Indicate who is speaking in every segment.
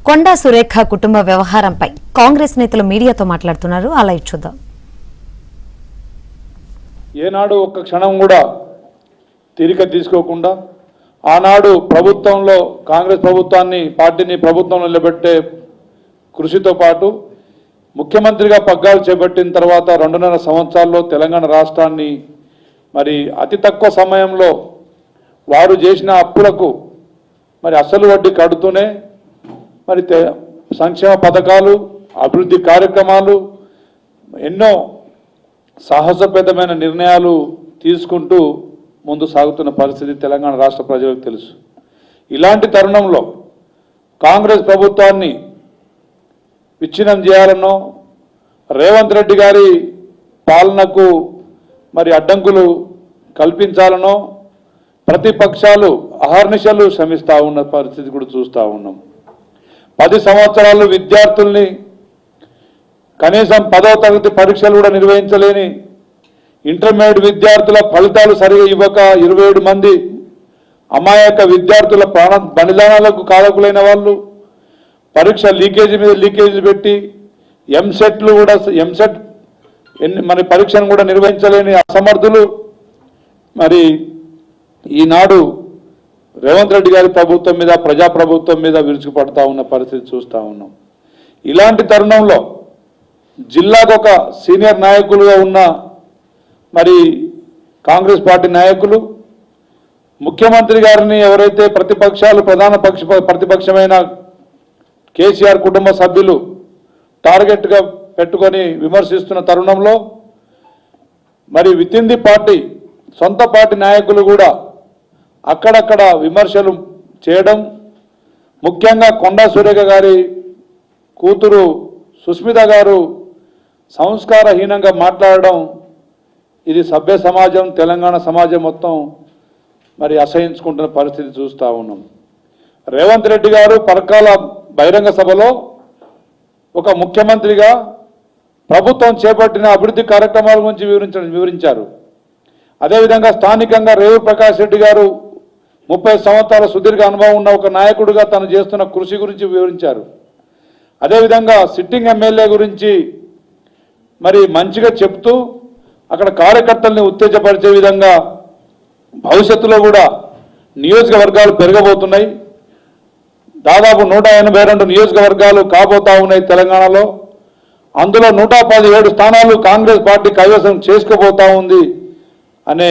Speaker 1: కొండా సురేఖ కుటుంబ వ్యవహారంపై కాంగ్రెస్ నేతలు మీడియాతో మాట్లాడుతున్నారు. అలా చూద్దాం.
Speaker 2: ఏనాడు ఒక్క క్షణం కూడా తీరిక తీసుకోకుండా ఆనాడు ప్రభుత్వంలో కాంగ్రెస్ ప్రభుత్వాన్ని పార్టీని ప్రభుత్వంలో నిలబెట్టే కృషితో పాటు ముఖ్యమంత్రిగా పగ్గాలు చేపట్టిన తర్వాత 2.5 సంవత్సరాల్లో తెలంగాణ రాష్ట్రాన్ని మరి అతి తక్కువ సమయంలో వారు చేసిన అప్పులకు మరి అసలు వడ్డీ కడుతూనే మరి సంక్షేమ పథకాలు అభివృద్ధి కార్యక్రమాలు ఎన్నో సాహసోపేతమైన నిర్ణయాలు తీసుకుంటూ ముందు సాగుతున్న పరిస్థితి తెలంగాణ రాష్ట్ర ప్రజలకు తెలుసు. ఇలాంటి తరుణంలో కాంగ్రెస్ ప్రభుత్వాన్ని విచ్ఛిన్నం చేయాలనో రేవంత్ రెడ్డి గారి పాలనకు మరి అడ్డంకులు కల్పించాలనో ప్రతిపక్షాలు అహర్నిశలు శ్రమిస్తూ ఉన్న పరిస్థితి కూడా చూస్తూ ఉన్నాం. 10 సంవత్సరాలు విద్యార్థుల్ని కనీసం 10వ తరగతి పరీక్షలు కూడా నిర్వహించలేని ఇంటర్మీడియట్ విద్యార్థుల ఫలితాలు సరిగా ఇవ్వక 27 మంది అమాయక విద్యార్థుల ప్రాణ బలిదానాలకు కారకులైన వాళ్ళు పరీక్ష లీకేజీ మీద లీకేజీలు పెట్టి ఎంసెట్లు కూడా మరి పరీక్షను కూడా నిర్వహించలేని అసమర్థులు మరి ఈనాడు రేవంత్ రెడ్డి గారి ప్రభుత్వం మీద ప్రజాప్రభుత్వం మీద విరుచుకుపడతా ఉన్న పరిస్థితి చూస్తూ ఉన్నాం. ఇలాంటి తరుణంలో జిల్లాకు ఒక సీనియర్ నాయకులుగా ఉన్న మరి కాంగ్రెస్ పార్టీ నాయకులు ముఖ్యమంత్రి గారిని ఎవరైతే ప్రతిపక్షాలు ప్రతిపక్షమైన కేసీఆర్ కుటుంబ సభ్యులు టార్గెట్గా పెట్టుకొని విమర్శిస్తున్న తరుణంలో మరి వితిన్ ది పార్టీ సొంత పార్టీ నాయకులు కూడా అక్కడక్కడ విమర్శలు చేయడం, ముఖ్యంగా కొండా సురేఖ గారి కూతురు సుస్మిత గారు సంస్కారహీనంగా మాట్లాడడం, ఇది సభ్య సమాజం తెలంగాణ సమాజం మొత్తం మరి అసహించుకుంటున్న పరిస్థితి చూస్తూ ఉన్నాం. రేవంత్ రెడ్డి గారు పరకాల బహిరంగ సభలో ఒక ముఖ్యమంత్రిగా ప్రభుత్వం చేపట్టిన అభివృద్ధి కార్యక్రమాల గురించి వివరించారు. అదేవిధంగా స్థానికంగా రేవూరు ప్రకాష్ రెడ్డి గారు 30 సంవత్సరాల సుదీర్ఘ అనుభవం ఉన్న ఒక నాయకుడిగా తను చేస్తున్న కృషి గురించి వివరించారు. అదేవిధంగా సిట్టింగ్ ఎమ్మెల్యే గురించి మరి మంచిగా చెప్తూ అక్కడ కార్యకర్తల్ని ఉత్తేజపరిచే విధంగా భవిష్యత్తులో కూడా నియోజకవర్గాలు పెరగబోతున్నాయి. దాదాపు 182 నియోజకవర్గాలు కాబోతా ఉన్నాయి తెలంగాణలో. అందులో 117 స్థానాలు కాంగ్రెస్ పార్టీ కైవసం చేసుకోబోతా ఉంది అనే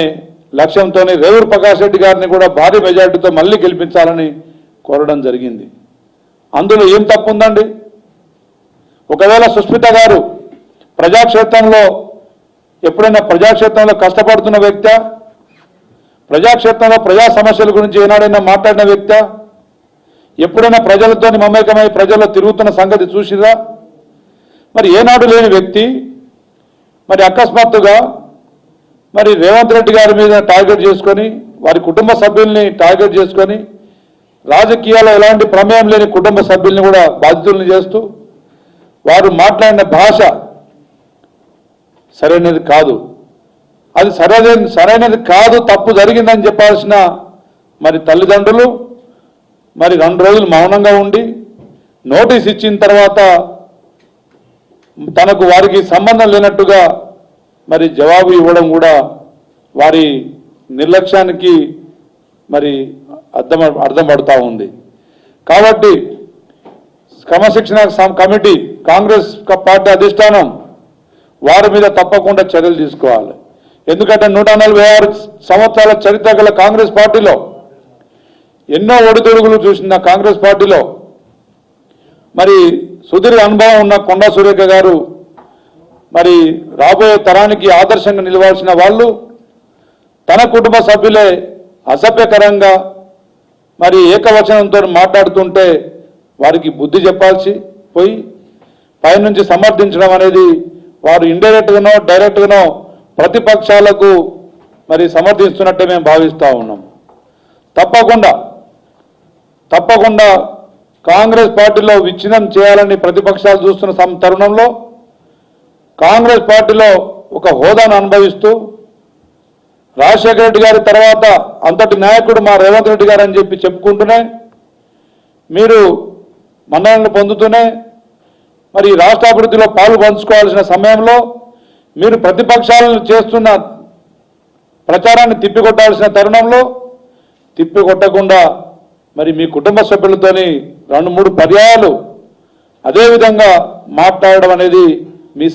Speaker 2: లక్ష్యంతోనే రేవూరు ప్రకాష్ రెడ్డి గారిని కూడా భారీ మెజార్టీతో మళ్ళీ గెలిపించాలని కోరడం జరిగింది. అందులో ఏం తప్పు ఉందండి? ఒకవేళ సుస్మిత గారు ప్రజాక్షేత్రంలో ఎప్పుడైనా ప్రజాక్షేత్రంలో కష్టపడుతున్న వ్యక్తి, ప్రజాక్షేత్రంలో ప్రజా సమస్యల గురించి ఏనాడైనా మాట్లాడిన వ్యక్తి, ఎప్పుడైనా ప్రజలతో మమేకమై ప్రజల్లో తిరుగుతున్న సంగతి చూసిరా? మరి ఏనాడు లేని వ్యక్తి మరి అకస్మాత్తుగా మరి రేవంత్ రెడ్డి గారి మీద టార్గెట్ చేసుకొని వారి కుటుంబ సభ్యుల్ని టార్గెట్ చేసుకొని రాజకీయాల్లో ఎలాంటి ప్రమేయం లేని కుటుంబ సభ్యుల్ని కూడా బాధితుల్ని చేస్తూ వారు మాట్లాడిన భాష సరైనది కాదు. అది సరైనది కాదు, తప్పు జరిగిందని చెప్పాల్సిన మరి తల్లిదండ్రులు మరి 2 రోజులు మౌనంగా ఉండి నోటీస్ ఇచ్చిన తర్వాత తనకు వారికి సంబంధం లేనట్టుగా మరి జవాబు ఇవ్వడం కూడా వారి నిర్లక్ష్యానికి మరి అర్థం పడుతూ ఉంది. కాబట్టి క్రమశిక్షణ కమిటీ కాంగ్రెస్ పార్టీ అధిష్టానం వారి మీద తప్పకుండా చర్యలు తీసుకోవాలి. ఎందుకంటే 146 సంవత్సరాల చరిత్ర గల కాంగ్రెస్ పార్టీలో ఎన్నో ఒడిదొడుగులు చూసిన కాంగ్రెస్ పార్టీలో మరి సుదీర్ఘ అనుభవం ఉన్న కొండా సురేఖ గారు మరి రాబోయే తరానికి ఆదర్శంగా నిలవాల్సిన వాళ్ళు తన కుటుంబ సభ్యులే అసభ్యకరంగా మరి ఏకవచనంతో మాట్లాడుతుంటే వారికి బుద్ధి చెప్పాల్సి పోయి పైనుంచి సమర్థించడం అనేది వారు ఇండైరెక్ట్గానో డైరెక్ట్గానో ప్రతిపక్షాలకు మరి సమర్థిస్తున్నట్టే మేము భావిస్తూ ఉన్నాం. తప్పకుండా కాంగ్రెస్ పార్టీలో విచ్ఛిన్నం చేయాలని ప్రతిపక్షాలు చూస్తున్న తరుణంలో కాంగ్రెస్ పార్టీలో ఒక హోదాను అనుభవిస్తూ రాజశేఖర రెడ్డి గారి తర్వాత అంతటి నాయకుడు మా రేవంత్ రెడ్డి గారు అని చెప్పి చెప్పుకుంటూనే మీరు మన్ననలు పొందుతూనే మరి ఈ రాష్ట్ర అభివృద్ధిలో పాలు పంచుకోవాల్సిన సమయంలో మీరు ప్రతిపక్షాలను చేస్తున్న ప్రచారాన్ని తిప్పికొట్టాల్సిన తరుణంలో తిప్పికొట్టకుండా మరి మీ కుటుంబ సభ్యులతోని 2-3 పర్యాయాలు అదేవిధంగా మాట్లాడడం అనేది మీ